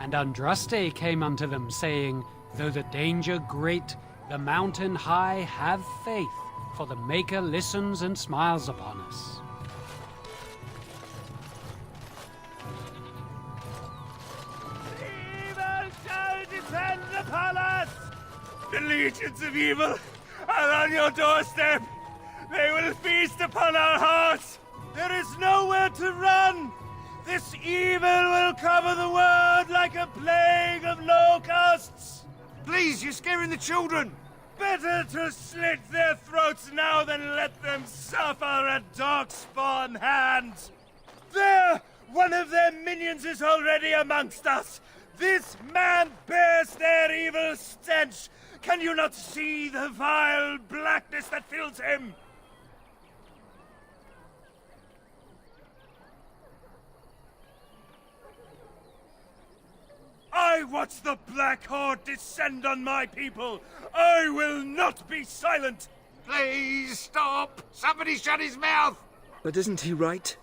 And Andraste came unto them, saying, though the danger great, the mountain high, have faith, for the Maker listens and smiles upon us. Evil shall descend upon us! The legions of evil are on your doorstep! They will feast upon our hearts! There is nowhere to run! This evil will cover the world like a plague of locusts! Please, you're scaring the children! Better to slit their throats now than let them suffer at Darkspawn hands! There! One of their minions is already amongst us! This man bears their evil stench! Can you not see the vile blackness that fills him? I watch the Black Horde descend on my people! I will not be silent! Please, stop! Somebody shut his mouth! But isn't he right?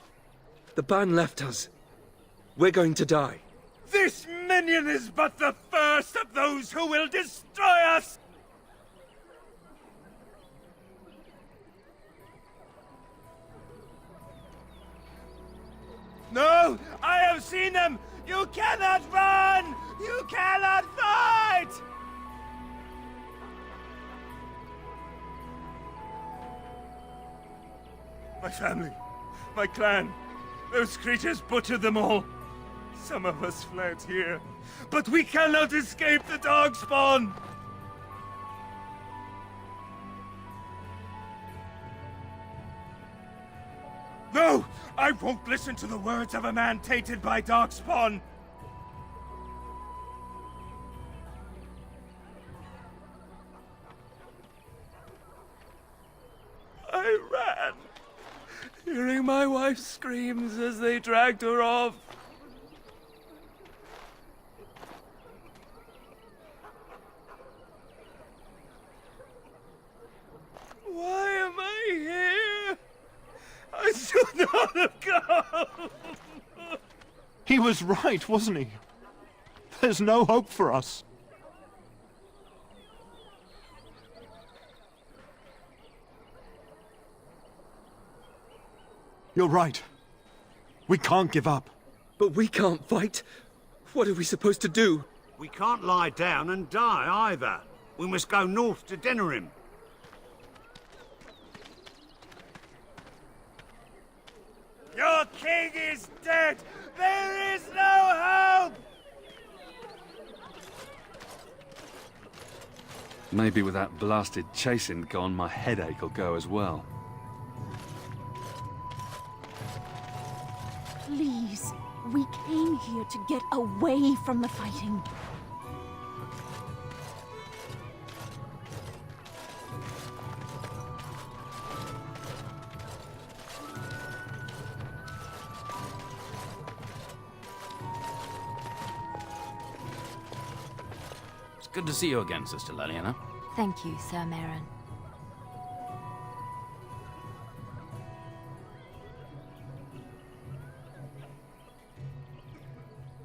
The ban left us. We're going to die. This minion is but the first of those who will destroy us! No! I have seen them! You cannot run! You cannot fight! My family, my clan, those creatures butchered them all. Some of us fled here, but we cannot escape the Darkspawn! No! I won't listen to the words of a man tainted by Darkspawn! I ran, hearing my wife's screams as they dragged her off. Why am I here? I should not have come! He was right, wasn't he? There's no hope for us. You're right. We can't give up. But we can't fight. What are we supposed to do? We can't lie down and die either. We must go north to Denerim. Your king is dead! There is no hope! Maybe with that blasted chasing gone, my headache will go as well. Please, we came here to get away from the fighting. Good to see you again, Sister Leliana. Thank you, Sir Merrin.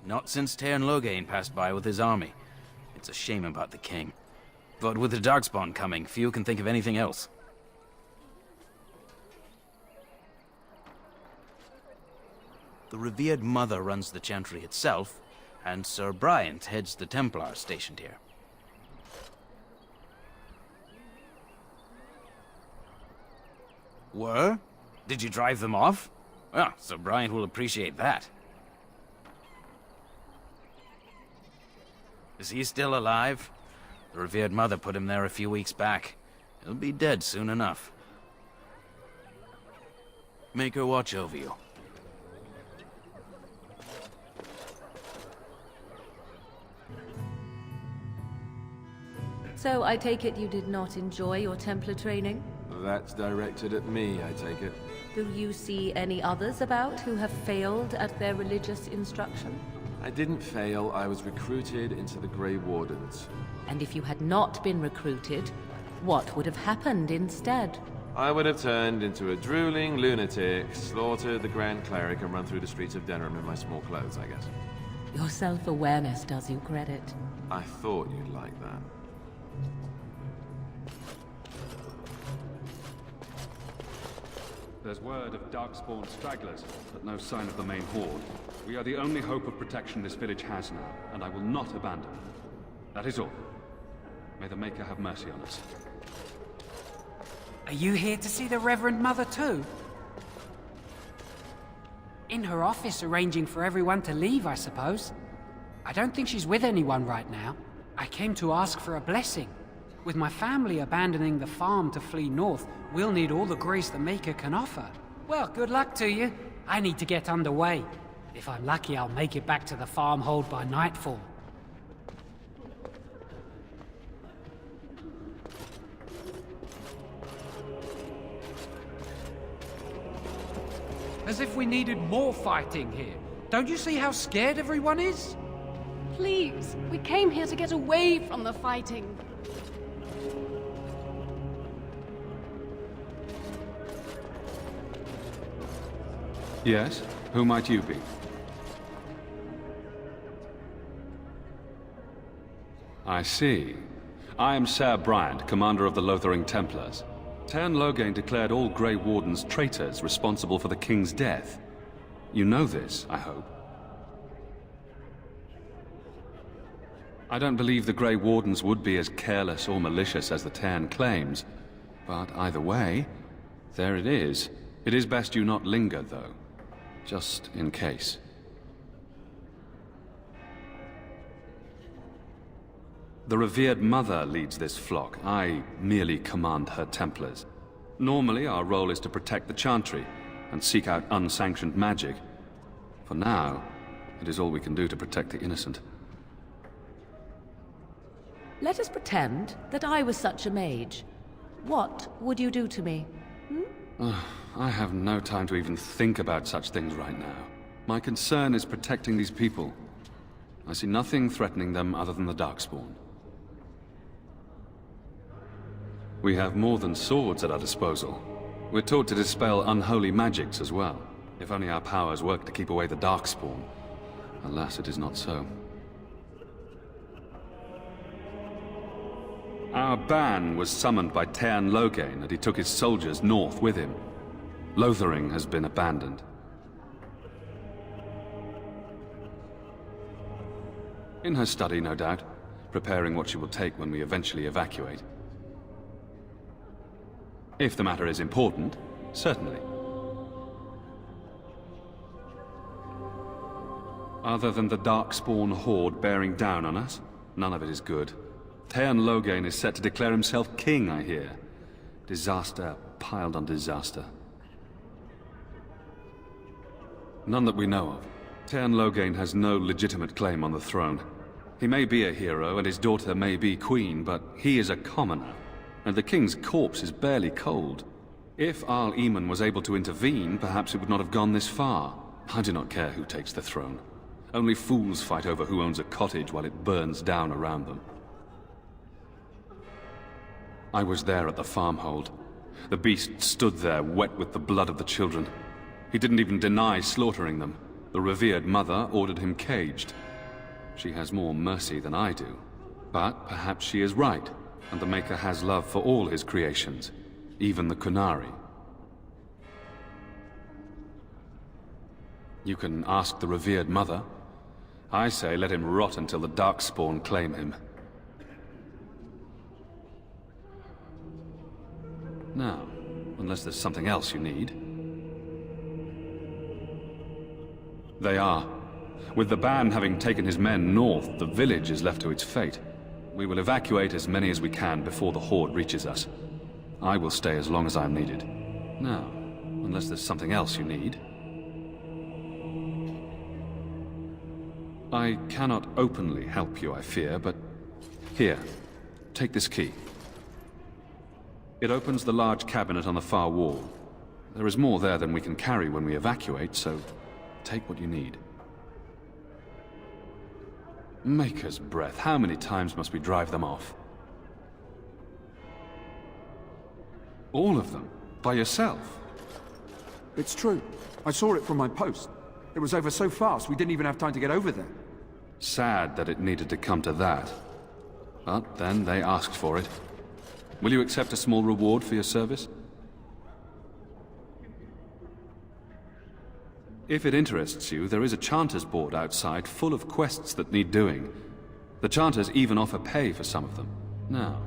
Not since Teyrn Loghain passed by with his army. It's a shame about the king. But with the Darkspawn coming, few can think of anything else. The revered mother runs the Chantry itself, and Sir Bryant heads the Templars stationed here. Were? Did you drive them off? Well, Sir Bryant will appreciate that. Is he still alive? The revered mother put him there a few weeks back. He'll be dead soon enough. Make her watch over you. So I take it you did not enjoy your Templar training? That's directed at me, I take it. Do you see any others about who have failed at their religious instruction? I didn't fail, I was recruited into the Grey Wardens. And if you had not been recruited, what would have happened instead? I would have turned into a drooling lunatic, slaughtered the Grand Cleric, and run through the streets of Denerim in my small clothes, I guess. Your self-awareness does you credit. I thought you'd like that. There's word of Darkspawn stragglers, but no sign of the main horde. We are the only hope of protection this village has now, and I will not abandon it. That is all. May the Maker have mercy on us. Are you here to see the Reverend Mother too? In her office arranging for everyone to leave, I suppose. I don't think she's with anyone right now. I came to ask for a blessing. With my family abandoning the farm to flee north, we'll need all the grace the Maker can offer. Well, good luck to you. I need to get underway. If I'm lucky, I'll make it back to the farmhold by nightfall. As if we needed more fighting here. Don't you see how scared everyone is? Please, we came here to get away from the fighting. Yes? Who might you be? I see. I am Sir Bryant, commander of the Lothering Templars. Teyrn Loghain declared all Grey Wardens traitors responsible for the King's death. You know this, I hope. I don't believe the Grey Wardens would be as careless or malicious as the Teyrn claims. But either way, there it is. It is best you not linger, though. Just in case. The revered mother leads this flock. I merely command her Templars. Normally, our role is to protect the Chantry and seek out unsanctioned magic. For now, it is all we can do to protect the innocent. Let us pretend that I was such a mage. What would you do to me? I have no time to even think about such things right now. My concern is protecting these people. I see nothing threatening them other than the Darkspawn. We have more than swords at our disposal. We're taught to dispel unholy magics as well. If only our powers work to keep away the Darkspawn. Alas, it is not so. Our ban was summoned by Teyrn Loghain, and he took his soldiers north with him. Lothering has been abandoned. In her study, no doubt, preparing what she will take when we eventually evacuate. If the matter is important, certainly. Other than the Darkspawn horde bearing down on us, none of it is good. Teyrn Loghain is set to declare himself king, I hear. Disaster piled on disaster. None that we know of. Teyrn Loghain has no legitimate claim on the throne. He may be a hero, and his daughter may be queen, but he is a commoner. And the king's corpse is barely cold. If Arl Eamon was able to intervene, perhaps it would not have gone this far. I do not care who takes the throne. Only fools fight over who owns a cottage while it burns down around them. I was there at the farmhold. The beast stood there, wet with the blood of the children. He didn't even deny slaughtering them. The revered mother ordered him caged. She has more mercy than I do. But perhaps she is right. And the Maker has love for all his creations, even the Qunari. You can ask the revered mother. I say let him rot until the Darkspawn claim him. Now, unless there's something else you need. They are. With the ban having taken his men north, the village is left to its fate. We will evacuate as many as we can before the horde reaches us. I will stay as long as I am needed. Now, unless there's something else you need. I cannot openly help you, I fear, but here, take this key. It opens the large cabinet on the far wall. There is more there than we can carry when we evacuate, so take what you need. Maker's breath, how many times must we drive them off? All of them? By yourself? It's true. I saw it from my post. It was over so fast we didn't even have time to get over there. Sad that it needed to come to that. But then they asked for it. Will you accept a small reward for your service? If it interests you, there is a Chanters board outside full of quests that need doing. The Chanters even offer pay for some of them. Now,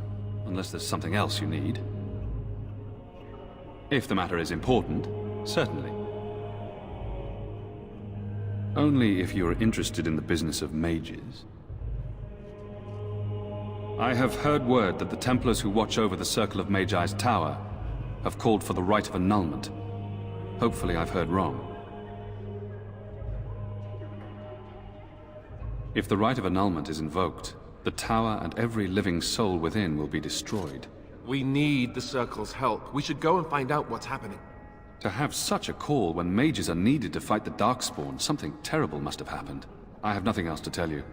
unless there's something else you need. If the matter is important, certainly. Only if you are interested in the business of mages. I have heard word that the Templars who watch over the Circle of Magi's tower have called for the rite of annulment. Hopefully I've heard wrong. If the rite of annulment is invoked, the tower and every living soul within will be destroyed. We need the Circle's help. We should go and find out what's happening. To have such a call when mages are needed to fight the Darkspawn, something terrible must have happened. I have nothing else to tell you.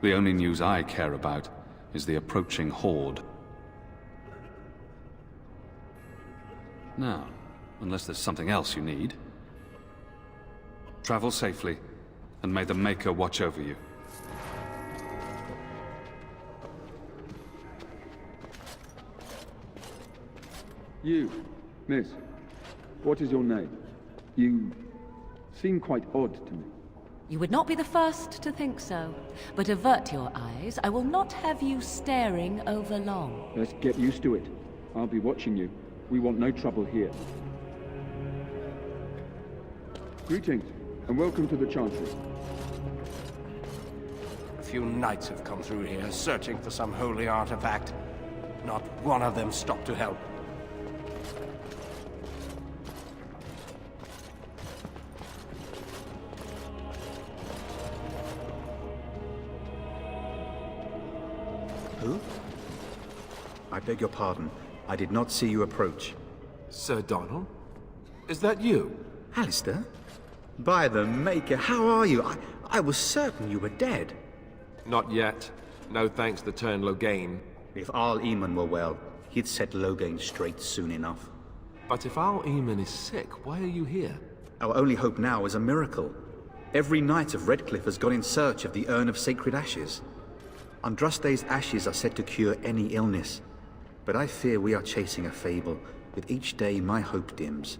The only news I care about is the approaching horde. Now, unless there's something else you need, travel safely, and may the Maker watch over you. You, miss, what is your name? You seem quite odd to me. You would not be the first to think so. But avert your eyes. I will not have you staring over long. Let's get used to it. I'll be watching you. We want no trouble here. Greetings, and welcome to the Chantry. A few knights have come through here, searching for some holy artifact. Not one of them stopped to help. Who? I beg your pardon. I did not see you approach. Sir Donald? Is that you? Alistair? By the Maker, how are you? I was certain you were dead. Not yet. No thanks to Teyrn Loghain. If Arl Eamon were well, he'd set Loghain straight soon enough. But if Arl Eamon is sick, why are you here? Our only hope now is a miracle. Every knight of Redcliffe has gone in search of the Urn of Sacred Ashes. Andraste's ashes are said to cure any illness, but I fear we are chasing a fable. With each day, my hope dims.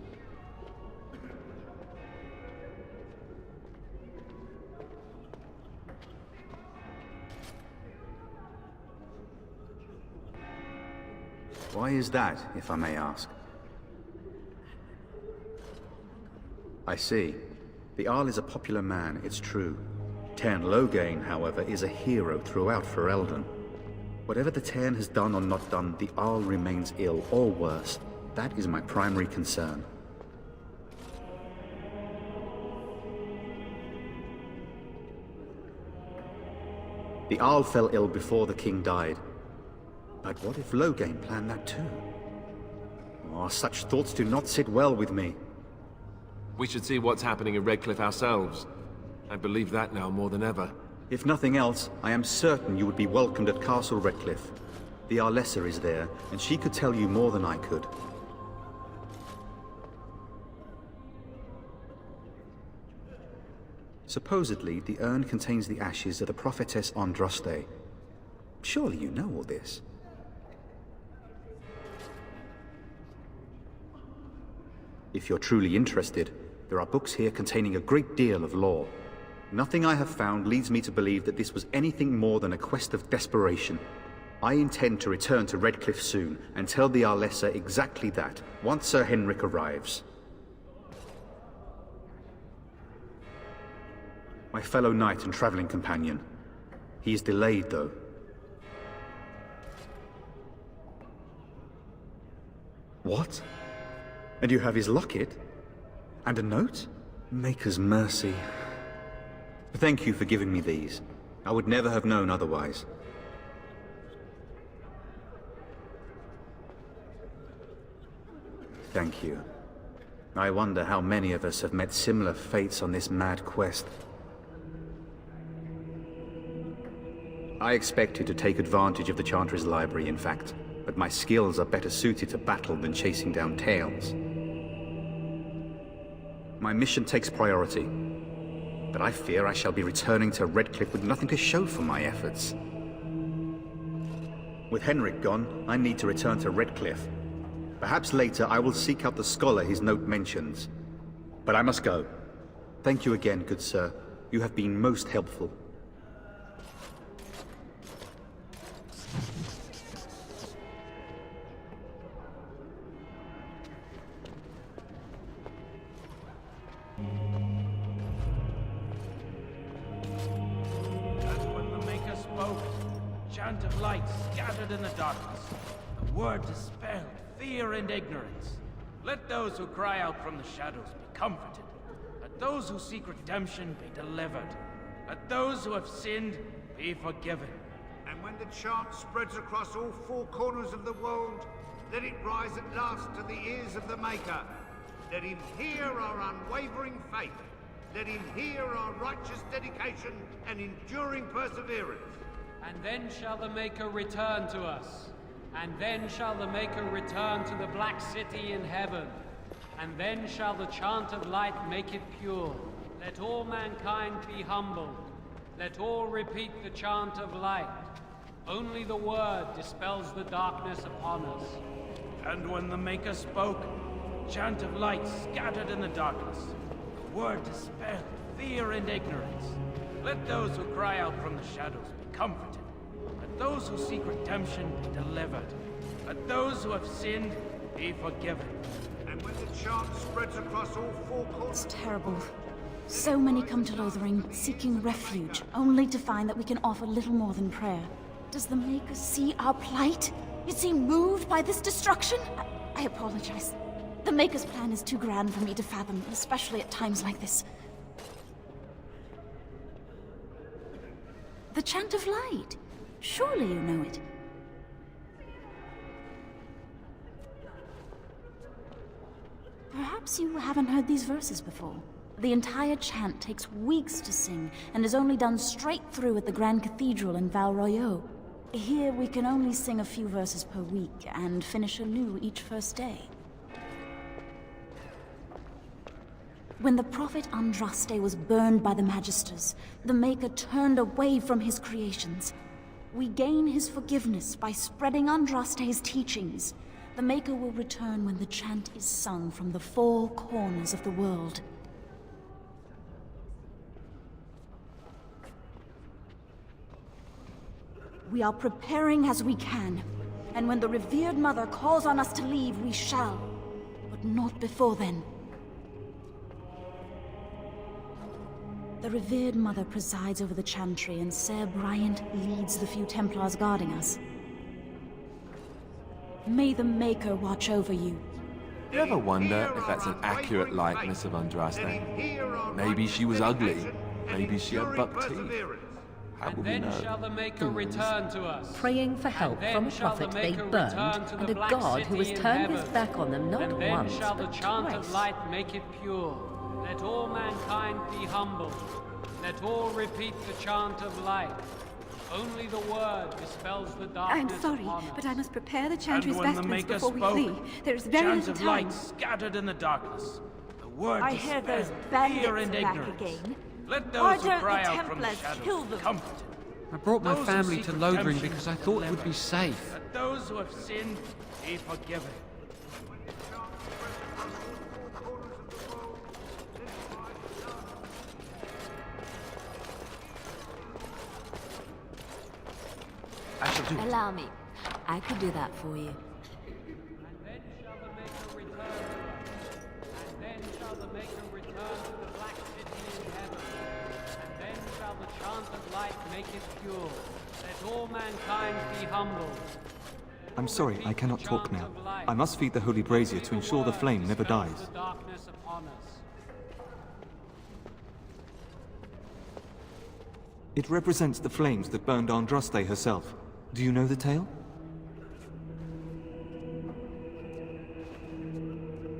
Why is that, if I may ask? I see. The Arl is a popular man, it's true. Teyrn Loghain, however, is a hero throughout Ferelden. Whatever the Teyrn has done or not done, the Arl remains ill, or worse. That is my primary concern. The Arl fell ill before the king died. But what if Loghain planned that too? Oh, such thoughts do not sit well with me. We should see what's happening in Redcliffe ourselves. I believe that now more than ever. If nothing else, I am certain you would be welcomed at Castle Redcliffe. The Arlessa is there, and she could tell you more than I could. Supposedly, the urn contains the ashes of the prophetess Andraste. Surely you know all this. If you're truly interested, there are books here containing a great deal of lore. Nothing I have found leads me to believe that this was anything more than a quest of desperation. I intend to return to Redcliffe soon and tell the Arlessa exactly that, once Sir Henrik arrives. My fellow knight and traveling companion. He is delayed, though. What? And you have his locket? And a note? Maker's mercy. Thank you for giving me these. I would never have known otherwise. Thank you. I wonder how many of us have met similar fates on this mad quest. I expected to take advantage of the Chantry's library, in fact, but my skills are better suited to battle than chasing down tales. My mission takes priority. but I fear I shall be returning to Redcliffe with nothing to show for my efforts. With Henrik gone, I need to return to Redcliffe. Perhaps later I will seek out the scholar his note mentions. But I must go. Thank you again, good sir. You have been most helpful. And when the Maker spoke, chant of light scattered in the darkness. The word dispelled fear and ignorance. Let those who cry out from the shadows be comforted. Let those who seek redemption be delivered. Let those who have sinned be forgiven. And when the chant spreads across all four corners of the world, let it rise at last to the ears of the Maker. Let him hear our unwavering faith. Let him hear our righteous dedication and enduring perseverance. And then shall the Maker return to us. And then shall the Maker return to the Black City in heaven. And then shall the chant of light make it pure. Let all mankind be humbled. Let all repeat the chant of light. Only the word dispels the darkness upon us. And when the Maker spoke, chant of light scattered in the darkness. The word dispelled fear and ignorance. Let those who cry out from the shadows be comforted. Let those who seek redemption be delivered. Let those who have sinned be forgiven. And when the chant spreads across all four corners... It's terrible. So many come to Lothering, seeking refuge, only to find that we can offer little more than prayer. Does the Maker see our plight? Is he moved by this destruction? I apologize. The Maker's plan is too grand for me to fathom, especially at times like this. The Chant of Light. Surely you know it. Perhaps you haven't heard these verses before. The entire chant takes weeks to sing, and is only done straight through at the Grand Cathedral in Val Royeaux. Here we can only sing a few verses per week, and finish anew each first day. When the prophet Andraste was burned by the Magisters, the Maker turned away from his creations. We gain his forgiveness by spreading Andraste's teachings. The Maker will return when the chant is sung from the four corners of the world. We are preparing as we can, and when the revered Mother calls on us to leave, we shall, but not before then. The revered Mother presides over the Chantry, and Ser Bryant leads the few Templars guarding us. May the Maker watch over you. You ever wonder if that's an accurate likeness of Andraste? Maybe she was ugly. Maybe she had buck teeth. How will we know? Shall the Maker return to us? Praying for help from a prophet they burned, and a god who has turned his back on them not once, shall the but chant twice. of light make it pure. Let all mankind be humbled. Let all repeat the chant of light. Only the word dispels the darkness. I'm sorry, upon us. but I must prepare the Chantry's And when the vestments Maker before we spoke, flee. There is very chant little of time. light scattered in the darkness. The word I hear those dispelled bandits fear and back ignorance. again. Let Why those who don't cry the out from the Templars shadows kill be them? comforted. I brought my Those who family seek to Lothering redemption because I be thought it would delivered. be safe. Let those who have sinned be forgiven. I shall do it. Allow me. I could do that for you. And then shall the Maker return to us. And then shall the Maker return to the Black City in heaven. And then shall the chant of light make it pure. Let all mankind be humbled. I'm sorry, I cannot talk now. I must feed the holy brazier to ensure the flame never dies. The darkness upon us. It represents the flames that burned Andraste herself. Do you know the tale?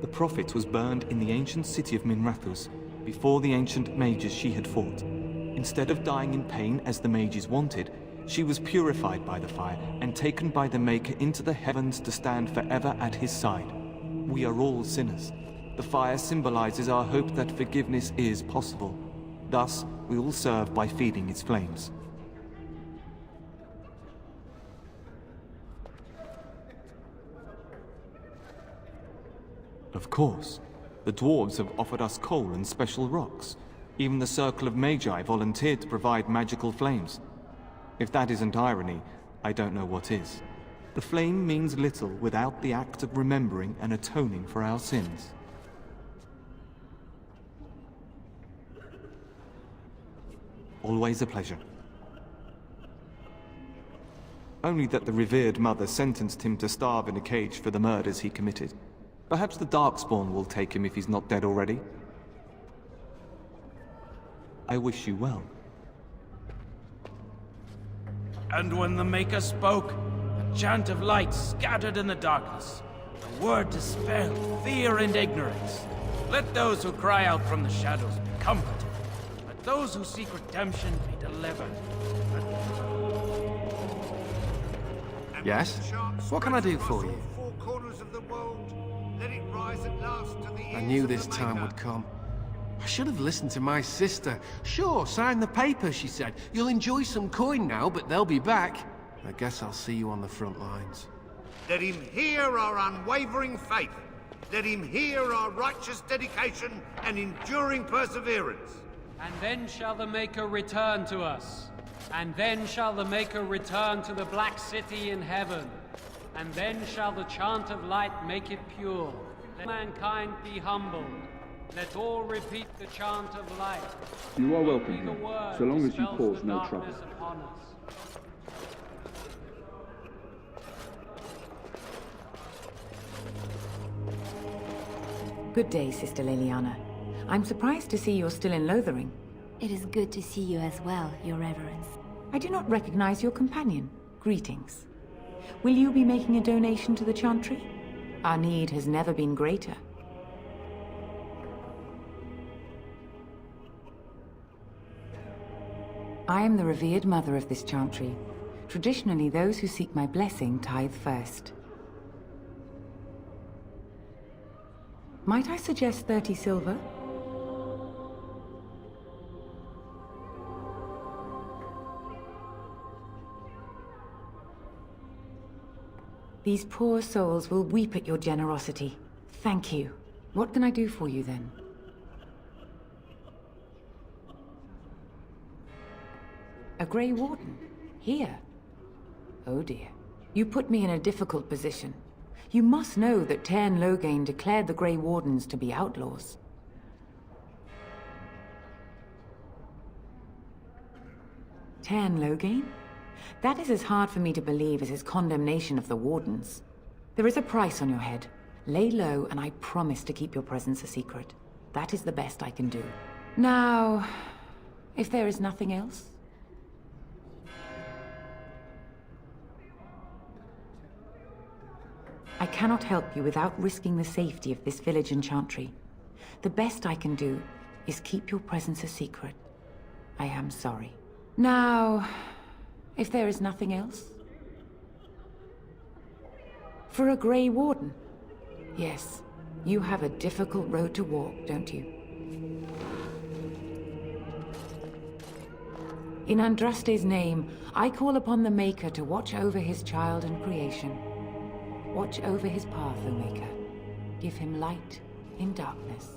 The prophet was burned in the ancient city of Minrathous, before the ancient mages she had fought. Instead of dying in pain as the mages wanted, she was purified by the fire and taken by the Maker into the heavens to stand forever at his side. We are all sinners. The fire symbolizes our hope that forgiveness is possible. Thus, we all serve by feeding its flames. Of course. The dwarves have offered us coal and special rocks. Even the Circle of Magi volunteered to provide magical flames. If that isn't irony, I don't know what is. The flame means little without the act of remembering and atoning for our sins. Always a pleasure. Only that the revered mother sentenced him to starve in a cage for the murders he committed. Perhaps the Darkspawn will take him if he's not dead already. I wish you well. And when the Maker spoke, a chant of light scattered in the darkness. The word dispelled fear and ignorance. Let those who cry out from the shadows be comforted. Let those who seek redemption be delivered. Yes? What can I do for you? I knew this time would come. I should have listened to my sister. Sure, sign the paper, she said. You'll enjoy some coin now, but they'll be back. I guess I'll see you on the front lines. Let him hear our unwavering faith. Let him hear our righteous dedication and enduring perseverance. And then shall the Maker return to us. And then shall the Maker return to the Black City in heaven. And then shall the chant of light make it pure. Let mankind be humbled. Let all repeat the chant of light. You are welcome here, so long as you cause no trouble. Good day, Sister Liliana. I'm surprised to see you're still in Lothering. It is good to see you as well, Your Reverence. I do not recognize your companion. Greetings. Will you be making a donation to the Chantry? Our need has never been greater. I am the revered mother of this Chantry. Traditionally, those who seek my blessing tithe first. Might I suggest 30 silver? These poor souls will weep at your generosity. Thank you. What can I do for you then? A Grey Warden? Here? Oh dear. You put me in a difficult position. You must know that Teyrn Loghain declared the Grey Wardens to be outlaws. Teyrn Loghain? That is as hard for me to believe as his condemnation of the Wardens. There is a price on your head. Lay low, and I promise to keep your presence a secret. That is the best I can do. Now, if there is nothing else? I cannot help you without risking the safety of this village and Chantry. The best I can do is keep your presence a secret. I am sorry. Now, if there is nothing else? For a Grey Warden? Yes, you have a difficult road to walk, don't you? In Andraste's name, I call upon the Maker to watch over his child and creation. Watch over his path, O Maker. Give him light in darkness.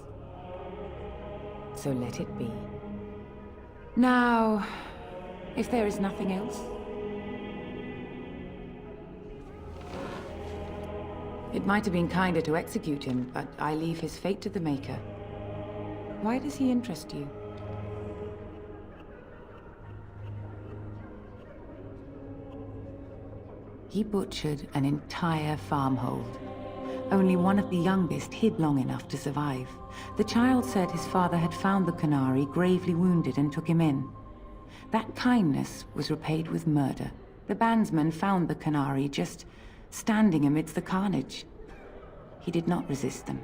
So let it be. Now, if there is nothing else? It might have been kinder to execute him, but I leave his fate to the Maker. Why does he interest you? He butchered an entire farmhold. Only one of the youngest hid long enough to survive. The child said his father had found the Canary gravely wounded and took him in. That kindness was repaid with murder. The bandsman found the Canary just standing amidst the carnage. He did not resist them.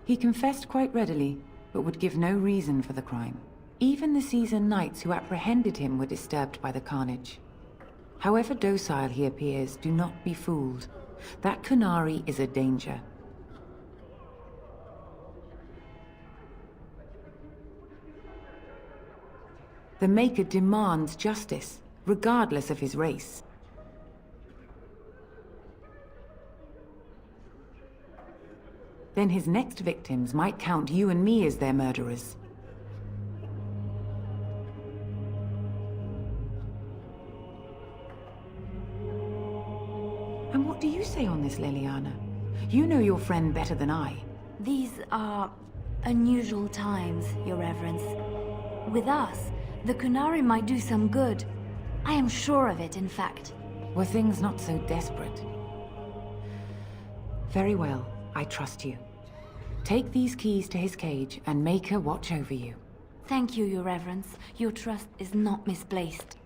He confessed quite readily, but would give no reason for the crime. Even the seasoned knights who apprehended him were disturbed by the carnage. However docile he appears, do not be fooled. That Canary is a danger. The Maker demands justice, regardless of his race. Then his next victims might count you and me as their murderers. And what do you say on this, Leliana? You know your friend better than I. These are unusual times, Your Reverence. With us, the Qunari might do some good. I am sure of it, in fact. Were things not so desperate? Very well, I trust you. Take these keys to his cage and make her watch over you. Thank you, Your Reverence. Your trust is not misplaced.